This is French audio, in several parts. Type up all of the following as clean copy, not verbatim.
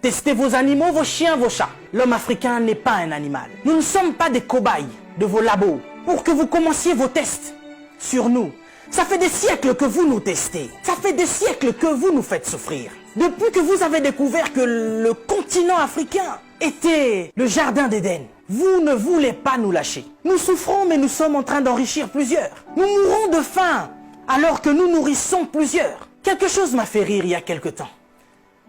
Testez vos animaux, vos chiens, vos chats. L'homme africain n'est pas un animal. Nous ne sommes pas des cobayes de vos labos pour que vous commenciez vos tests sur nous. Ça fait des siècles que vous nous testez. Ça fait des siècles que vous nous faites souffrir. Depuis que vous avez découvert que le continent africain était le jardin d'Éden, vous ne voulez pas nous lâcher. Nous souffrons, mais nous sommes en train d'enrichir plusieurs. Nous mourrons de faim alors que nous nourrissons plusieurs. Quelque chose m'a fait rire il y a quelque temps.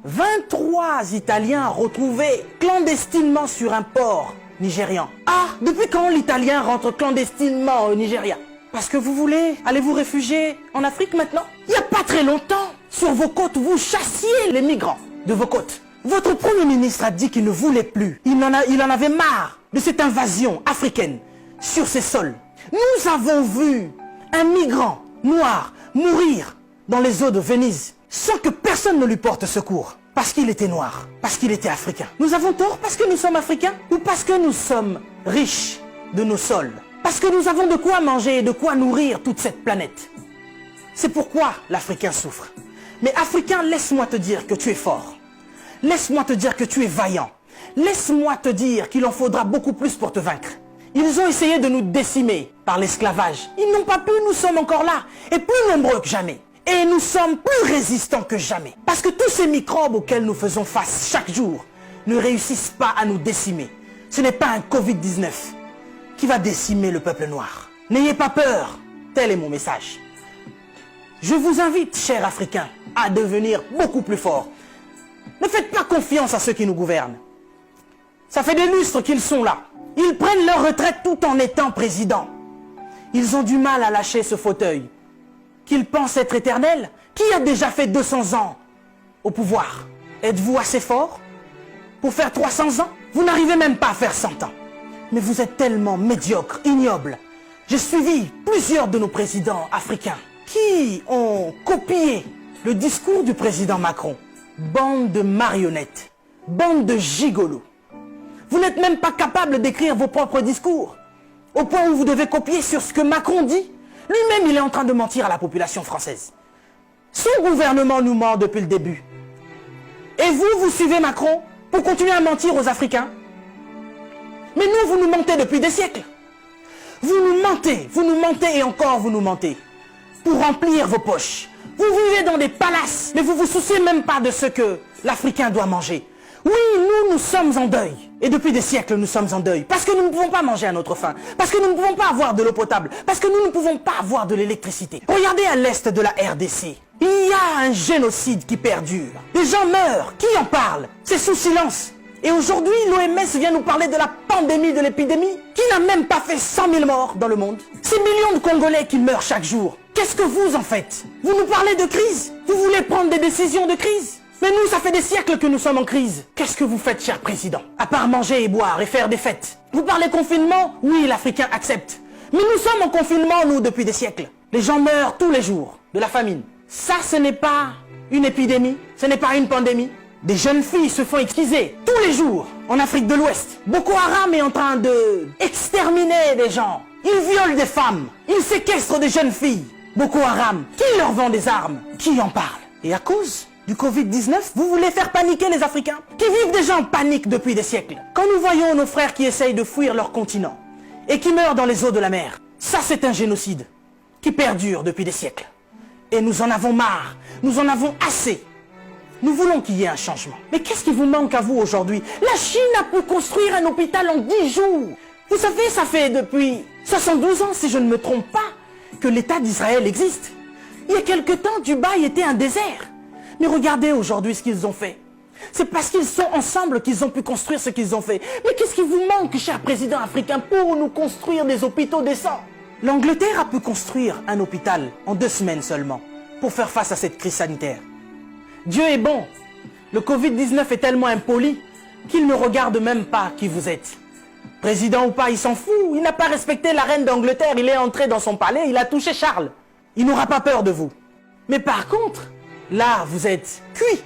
23 Italiens retrouvés clandestinement sur un port nigérian. Ah, depuis quand l'Italien rentre clandestinement au Nigeria? Parce que vous voulez aller vous réfugier en Afrique maintenant? Il n'y a pas très longtemps, sur vos côtes, vous chassiez les migrants de vos côtes. Votre Premier ministre a dit qu'il ne voulait plus. Il en avait marre de cette invasion africaine sur ses sols. Nous avons vu un migrant noir mourir dans les eaux de Venise sans que personne ne lui porte secours. Parce qu'il était noir, parce qu'il était africain. Nous avons tort parce que nous sommes africains ou parce que nous sommes riches de nos sols? Parce que nous avons de quoi manger et de quoi nourrir toute cette planète. C'est pourquoi l'Africain souffre. Mais Africain, laisse-moi te dire que tu es fort. Laisse-moi te dire que tu es vaillant. Laisse-moi te dire qu'il en faudra beaucoup plus pour te vaincre. Ils ont essayé de nous décimer par l'esclavage. Ils n'ont pas pu, nous sommes encore là. Et plus nombreux que jamais. Et nous sommes plus résistants que jamais. Parce que tous ces microbes auxquels nous faisons face chaque jour ne réussissent pas à nous décimer. Ce n'est pas un Covid-19 qui va décimer le peuple noir. N'ayez pas peur, tel est mon message. Je vous invite, chers Africains, à devenir beaucoup plus forts. Ne faites pas confiance à ceux qui nous gouvernent. Ça fait des lustres qu'ils sont là. Ils prennent leur retraite tout en étant présidents. Ils ont du mal à lâcher ce fauteuil qu'ils pensent être éternel. Qui a déjà fait 200 ans au pouvoir? Êtes-vous assez fort pour faire 300 ans? Vous n'arrivez même pas à faire 100 ans. Mais vous êtes tellement médiocre, ignoble. J'ai suivi plusieurs de nos présidents africains qui ont copié le discours du président Macron. Bande de marionnettes, bande de gigolos. Vous n'êtes même pas capable d'écrire vos propres discours, au point où vous devez copier sur ce que Macron dit. Lui-même, il est en train de mentir à la population française. Son gouvernement nous ment depuis le début. Et vous, vous suivez Macron pour continuer à mentir aux Africains? Mais nous, vous nous mentez depuis des siècles. Vous nous mentez et encore vous nous mentez. Pour remplir vos poches. Vous vivez dans des palaces, mais vous vous souciez même pas de ce que l'Africain doit manger. Oui, nous sommes en deuil. Et depuis des siècles, nous sommes en deuil. Parce que nous ne pouvons pas manger à notre faim. Parce que nous ne pouvons pas avoir de l'eau potable. Parce que nous ne pouvons pas avoir de l'électricité. Regardez à l'est de la RDC. Il y a un génocide qui perdure. Des gens meurent. Qui en parle? C'est sous silence. Et aujourd'hui, l'OMS vient nous parler de la pandémie, de l'épidémie, qui n'a même pas fait 100 000 morts dans le monde. Ces millions de Congolais qui meurent chaque jour. Qu'est-ce que vous en faites? Vous nous parlez de crise? Vous voulez prendre des décisions de crise? Mais nous, ça fait des siècles que nous sommes en crise. Qu'est-ce que vous faites, cher président? À part manger et boire et faire des fêtes. Vous parlez confinement? Oui, l'Africain accepte. Mais nous sommes en confinement, nous, depuis des siècles. Les gens meurent tous les jours de la famine. Ça, ce n'est pas une épidémie. Ce n'est pas une pandémie. Des jeunes filles se font exquiser tous les jours en Afrique de l'Ouest. Boko Haram est en train de exterminer des gens. Ils violent des femmes. Ils séquestrent des jeunes filles. Boko Haram, qui leur vend des armes? Qui en parle? Et à cause du Covid-19, vous voulez faire paniquer les Africains qui vivent déjà en panique depuis des siècles. Quand nous voyons nos frères qui essayent de fuir leur continent et qui meurent dans les eaux de la mer, ça c'est un génocide qui perdure depuis des siècles. Et nous en avons marre, nous en avons assez. Nous voulons qu'il y ait un changement. Mais qu'est-ce qui vous manque à vous aujourd'hui? La Chine a pu construire un hôpital en 10 jours. Vous savez, ça fait depuis 72 ans, si je ne me trompe pas, que l'État d'Israël existe. Il y a quelque temps, Dubaï était un désert. Mais regardez aujourd'hui ce qu'ils ont fait. C'est parce qu'ils sont ensemble qu'ils ont pu construire ce qu'ils ont fait. Mais qu'est-ce qui vous manque, cher président africain, pour nous construire des hôpitaux décents? L'Angleterre a pu construire un hôpital en 2 semaines seulement pour faire face à cette crise sanitaire. Dieu est bon. Le Covid-19 est tellement impoli qu'il ne regarde même pas qui vous êtes. Président ou pas, il s'en fout. Il n'a pas respecté la reine d'Angleterre. Il est entré dans son palais, il a touché Charles. Il n'aura pas peur de vous. Mais par contre, là, vous êtes cuit.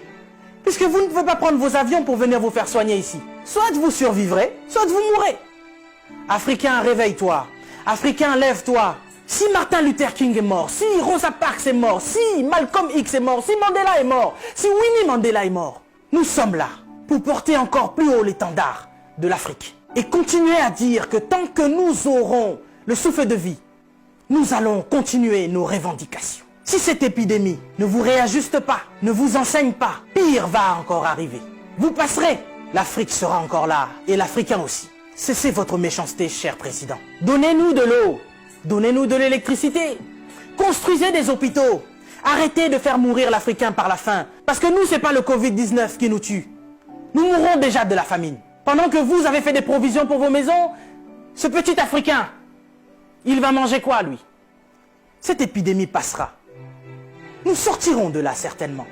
Puisque vous ne pouvez pas prendre vos avions pour venir vous faire soigner ici. Soit vous survivrez, soit vous mourrez. Africain, réveille-toi. Africain, lève-toi. Si Martin Luther King est mort, si Rosa Parks est mort, si Malcolm X est mort, si Mandela est mort, si Winnie Mandela est mort, nous sommes là pour porter encore plus haut l'étendard de l'Afrique. Et continuer à dire que tant que nous aurons le souffle de vie, nous allons continuer nos revendications. Si cette épidémie ne vous réajuste pas, ne vous enseigne pas, pire va encore arriver. Vous passerez, l'Afrique sera encore là, et l'Africain aussi. Cessez votre méchanceté, cher président. Donnez-nous de l'eau, donnez-nous de l'électricité, construisez des hôpitaux, arrêtez de faire mourir l'Africain par la faim, parce que nous, ce n'est pas le Covid-19 qui nous tue. Nous mourrons déjà de la famine. Pendant que vous avez fait des provisions pour vos maisons, ce petit Africain, il va manger quoi, lui? Cette épidémie passera. Nous sortirons de là, certainement.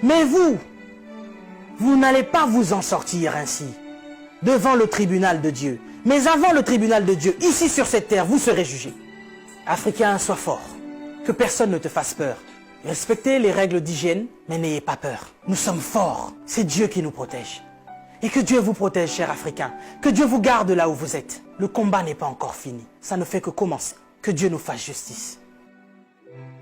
Mais vous n'allez pas vous en sortir ainsi, devant le tribunal de Dieu. Mais avant le tribunal de Dieu, ici sur cette terre, vous serez jugés. Africains, sois forts. Que personne ne te fasse peur. Respectez les règles d'hygiène, mais n'ayez pas peur. Nous sommes forts. C'est Dieu qui nous protège. Et que Dieu vous protège, chers Africains. Que Dieu vous garde là où vous êtes. Le combat n'est pas encore fini. Ça ne fait que commencer. Que Dieu nous fasse justice.